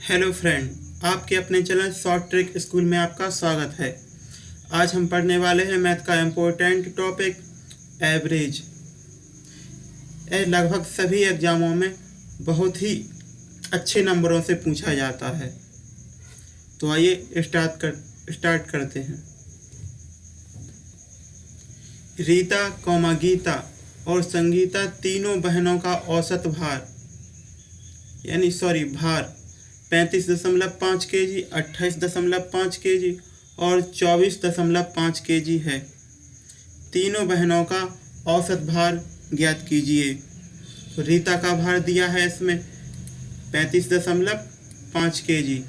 Hello friend, आपके अपने channel short trick school में आपका स्वागत है। आज हम पढ़ने वाले हैं मैथ का इम्पोर्टेंट टॉपिक एवरेज। यह लगभग सभी एग्जामों में बहुत ही अच्छे नंबरों से पूछा जाता है। तो आइए स्टार्ट करते हैं। रीता, गीता और संगीता तीनों बहनों का औसत भार 35.5 kg, 28.5 kg और 24.5 kg है। तीनों बहनों का औसत भार ज्ञात कीजिए। तो रीता का भार दिया है इसमें 35.5 kg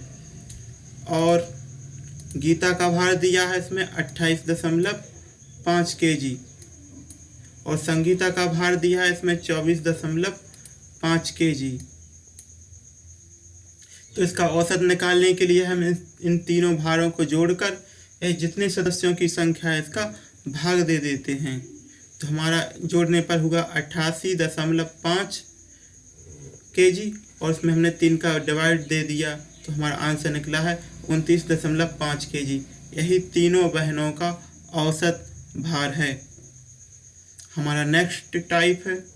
और गीता का भार दिया है इसमें 28.5 kg और संगीता का भार दिया है इसमें 24.5 kg। तो इसका औसत निकालने के लिए हम इन तीनों भारों को जोड़कर जितने सदस्यों की संख्या है इसका भाग दे देते हैं। तो हमारा जोड़ने पर होगा 88.5 kg और इसमें हमने 3 का डिवाइड दे दिया तो हमारा आंसर निकला है 29.5 kg। यही तीनों बहनों का औसत भार है। हमारा नेक्स्ट टाइप है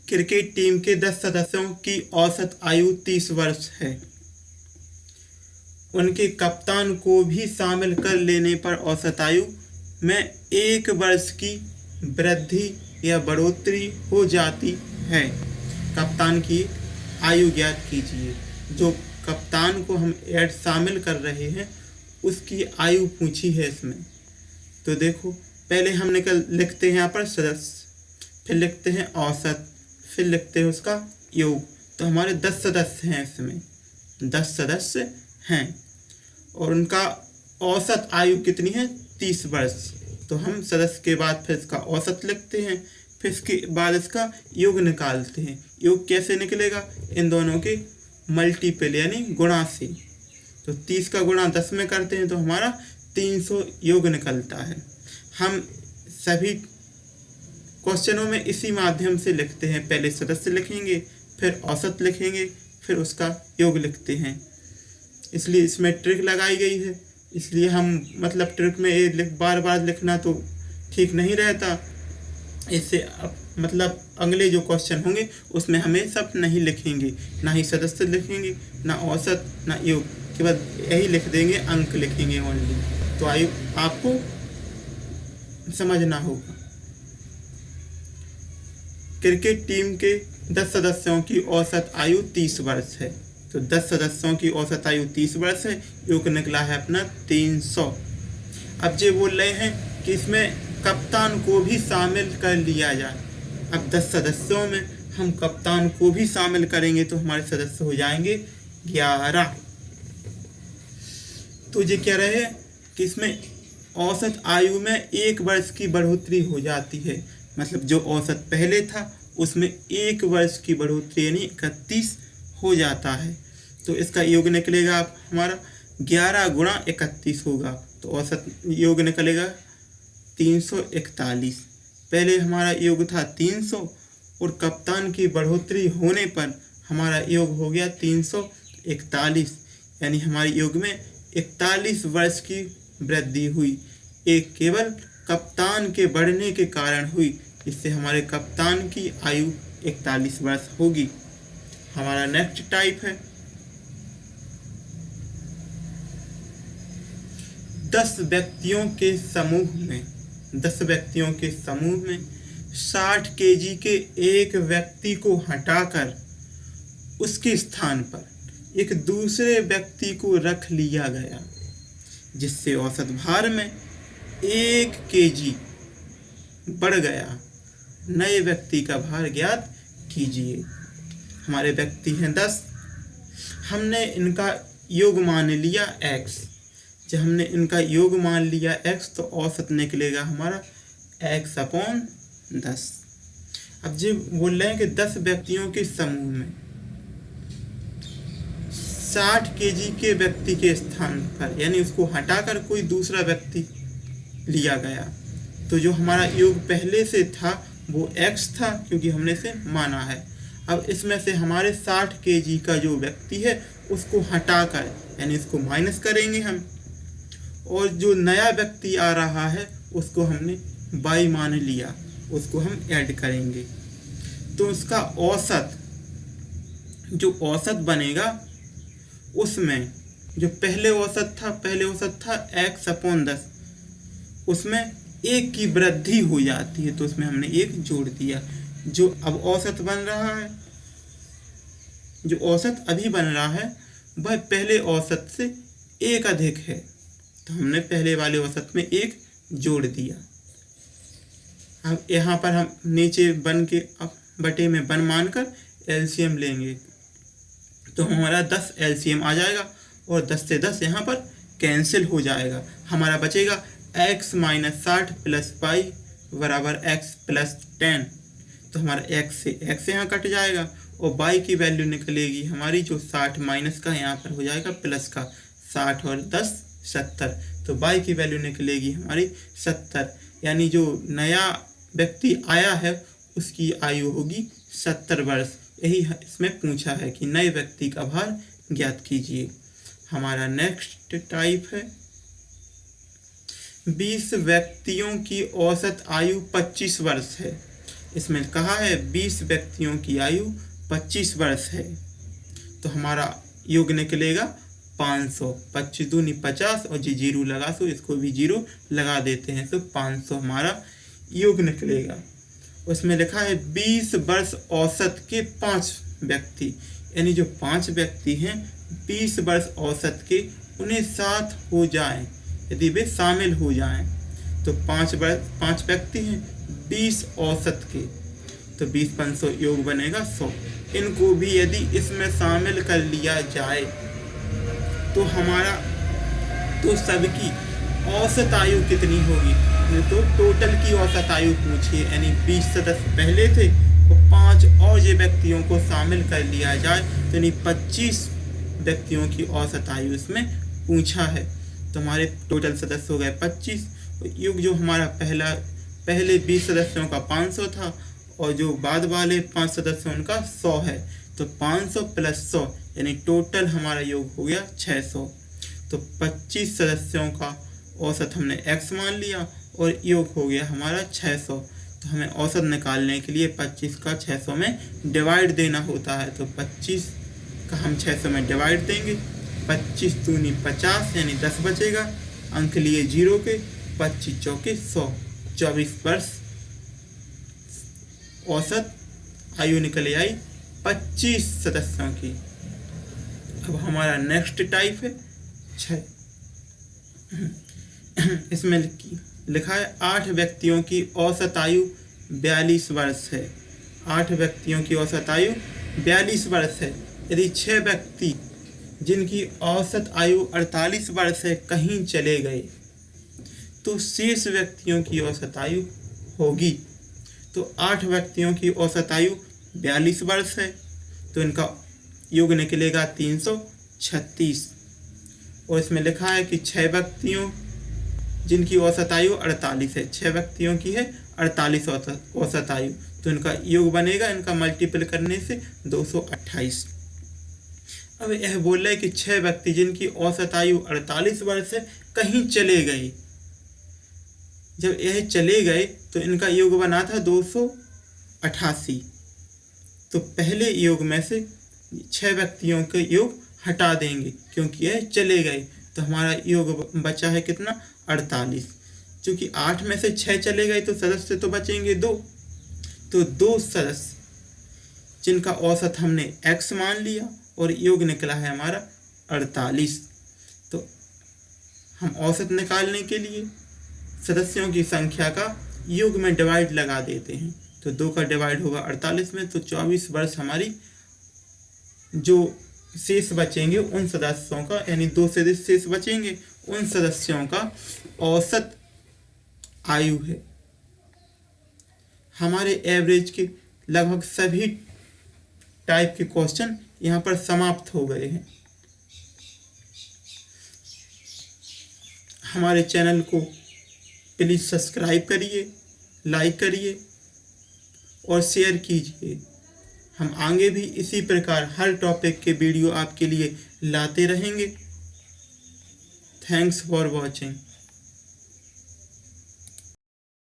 क्रिकेट टीम के 10 सदस्यों की औसत आयु 30 वर्ष है। उनके कप्तान को भी शामिल कर लेने पर औसत आयु में 1 वर्ष की वृद्धि या बढ़ोतरी हो जाती है। कप्तान की आयु ज्ञात कीजिए। जो कप्तान को हम शामिल कर रहे हैं उसकी आयु पूछी है इसमें। तो देखो, पहले हम लिखते हैं यहाँ पर सदस्य, फिर लिखते हैं औसत, फिर लिखते हैं उसका योग। तो हमारे 10 सदस्य हैं, इसमें 10 सदस्य हैं और उनका औसत आयु कितनी है 30 वर्ष। तो हम सदस्य के बाद फिर इसका औसत लिखते हैं, फिर इसके बाद इसका योग निकालते हैं। योग कैसे निकलेगा? इन दोनों के मल्टीपल यानी गुणा से। तो 30 का गुणा 10 में करते हैं तो हमारा 300 योग निकलता है। हम सभी क्वेश्चनों में इसी माध्यम से लिखते हैं। पहले सदस्य लिखेंगे, फिर औसत लिखेंगे, फिर उसका योग लिखते हैं। इसलिए इसमें ट्रिक लगाई गई है। इसलिए हम ट्रिक में ये बार बार लिखना तो ठीक नहीं रहता। इससे अगले जो क्वेश्चन होंगे उसमें हमें सब नहीं लिखेंगे, ना ही सदस्य लिखेंगे, ना औसत, ना योग, केवल यही लिख देंगे, अंक लिखेंगे ओनली। तो आयु आपको समझना होगा। क्रिकेट टीम के 10 सदस्यों की औसत आयु 30 वर्ष है। तो 10 सदस्यों की औसत आयु 30 वर्ष है। योग निकला है अपना 300। अब ये बोल रहे हैं कि इसमें कप्तान को भी शामिल कर लिया जाए। अब 10 सदस्यों में हम कप्तान को भी शामिल करेंगे तो हमारे सदस्य हो जाएंगे 11। तो ये कह रहे हैं कि इसमें औसत आयु में 1 वर्ष की बढ़ोतरी हो जाती है। जो औसत पहले था उसमें 1 वर्ष की बढ़ोतरी यानी 31 हो जाता है। तो इसका योग निकलेगा हमारा 11 गुणा 31 होगा। तो औसत योग निकलेगा 341। पहले हमारा योग था 300 और कप्तान की बढ़ोतरी होने पर हमारा योग हो गया 341, यानी हमारे योग में 41 वर्ष की वृद्धि हुई। एक केवल कप्तान के बढ़ने के कारण हुई, इससे हमारे कप्तान की आयु 41 वर्ष होगी। हमारा नेक्स्ट टाइप है 10 व्यक्तियों के समूह में 60 kg के एक व्यक्ति को हटाकर उसके स्थान पर एक दूसरे व्यक्ति को रख लिया गया, जिससे औसत भार में 1 kg बढ़ गया। नए व्यक्ति का भार ज्ञात कीजिए। हमारे व्यक्ति हैं 10। हमने इनका योग मान लिया x। जब हमने इनका योग मान लिया x तो औसत निकलेगा हमारा x/10। अब जी बोल रहे हैं कि 10 व्यक्तियों के समूह में 60 kg के व्यक्ति के स्थान पर यानी उसको हटाकर कोई दूसरा व्यक्ति लिया गया। तो जो हमारा योग पहले से था वो x था क्योंकि हमने इसे माना है। अब इसमें से हमारे 60 kg का जो व्यक्ति है उसको हटाकर यानी इसको माइनस करेंगे हम, और जो नया व्यक्ति आ रहा है उसको हमने y मान लिया, उसको हम ऐड करेंगे। तो उसका औसत जो औसत बनेगा उसमें जो पहले औसत था x/10, उसमें 1 की वृद्धि हो जाती है तो उसमें हमने 1 जोड़ दिया। जो अब औसत बन रहा है, जो औसत अभी बन रहा है वह पहले औसत से 1 अधिक है, तो हमने पहले वाले औसत में 1 जोड़ दिया। अब यहाँ पर हम नीचे बन के अब बटे में 1 मानकर एलसीएम लेंगे तो हमारा 10 एलसीएम आ जाएगा और 10 से 10 यहाँ पर कैंसिल हो जाएगा। हमारा बचेगा x - 60 + y बराबर x + 10। तो हमारा x से x यहाँ कट जाएगा और y की वैल्यू निकलेगी हमारी जो 60 माइनस का यहाँ पर हो जाएगा प्लस का, 60 और 10 70। तो y की वैल्यू निकलेगी हमारी 70, यानी जो नया व्यक्ति आया है उसकी आयु होगी 70 वर्ष। यही इसमें पूछा है कि नए व्यक्ति का भार ज्ञात कीजिए। हमारा नेक्स्ट टाइप है 20 व्यक्तियों की औसत आयु 25 वर्ष है। इसमें कहा है 20 व्यक्तियों की आयु 25 वर्ष है, तो हमारा योग निकलेगा 500। 25 दूनी 50 और जी 0 लगा सो इसको भी 0 लगा देते हैं, तो 500 हमारा योग निकलेगा। उसमें लिखा है 20 वर्ष औसत के 5 व्यक्ति, यानी जो 5 व्यक्ति हैं 20 वर्ष औसत के, उन्हें साथ हो जाएं यदि वे शामिल हो जाएं। तो 5 व्यक्ति हैं 20 औसत के, तो 20 500 योग बनेगा 100। इनको भी यदि इसमें शामिल कर लिया जाए तो हमारा तो सबकी औसत आयु कितनी होगी, तो टोटल की औसत आयु पूछिए, यानी 20 सदस्य पहले थे तो 5 और ये व्यक्तियों को शामिल कर लिया जाए तो यानी 25 व्यक्तियों की औसत आयु इसमें पूछा है। तो हमारे टोटल सदस्य हो गए 25। युग जो हमारा पहले 20 सदस्यों का 500 था और जो बाद वाले 5 सदस्य उनका 100 है, तो 500 + 100 यानी टोटल हमारा योग हो गया 600। तो 25 सदस्यों का औसत हमने x मान लिया और योग हो गया हमारा 600। तो हमें औसत निकालने के लिए 25 का 600 में डिवाइड देना होता है, तो 25 का हम 600 में डिवाइड देंगे। 25 दूनी 50 यानी 10 बचेगा, अंक लिए 0 के, 25 चौके 100, 24 वर्ष औसत आयु निकल आई 25 सदस्यों की। अब हमारा नेक्स्ट टाइप है 6। इसमें लिखा है 8 व्यक्तियों की औसत आयु 42 वर्ष है। 8 व्यक्तियों की औसत आयु 42 वर्ष है। यदि 6 व्यक्ति जिनकी औसत आयु 48 वर्ष है कहीं चले गए तो शेष व्यक्तियों की औसत आयु होगी। तो 8 व्यक्तियों की औसत आयु 42 वर्ष है, तो इनका योग निकलेगा 336। और इसमें लिखा है कि 6 व्यक्तियों जिनकी औसत आयु 48 है, 6 व्यक्तियों की है 48 औसत आयु, तो इनका योग बनेगा, इनका मल्टीपल करने से 228। अब यह बोल रहा है कि 6 व्यक्ति जिनकी औसत आयु 48 वर्ष है कहीं चले गए। जब यह चले गए तो इनका योग बना था 288। तो पहले योग में से 6 व्यक्तियों के योग हटा देंगे क्योंकि यह चले गए, तो हमारा योग बचा है कितना 48। क्योंकि 8 में से 6 चले गए तो सदस्य तो बचेंगे 2, तो 2 सदस्य जिनका औसत हमने x मान लिया और योग निकला है हमारा 48। तो हम औसत निकालने के लिए सदस्यों की संख्या का योग में डिवाइड लगा देते हैं, तो 2 का डिवाइड होगा 48 में, तो 24 वर्ष हमारी जो शेष बचेंगे उन सदस्यों का, यानी 2 सदस्य शेष बचेंगे उन सदस्यों का औसत आयु है। हमारे एवरेज के लगभग सभी टाइप के क्वेश्चन यहाँ पर समाप्त हो गए हैं। हमारे चैनल को प्लीज़ सब्सक्राइब करिए, लाइक करिए और शेयर कीजिए। हम आगे भी इसी प्रकार हर टॉपिक के वीडियो आपके लिए लाते रहेंगे। Thanks for watching.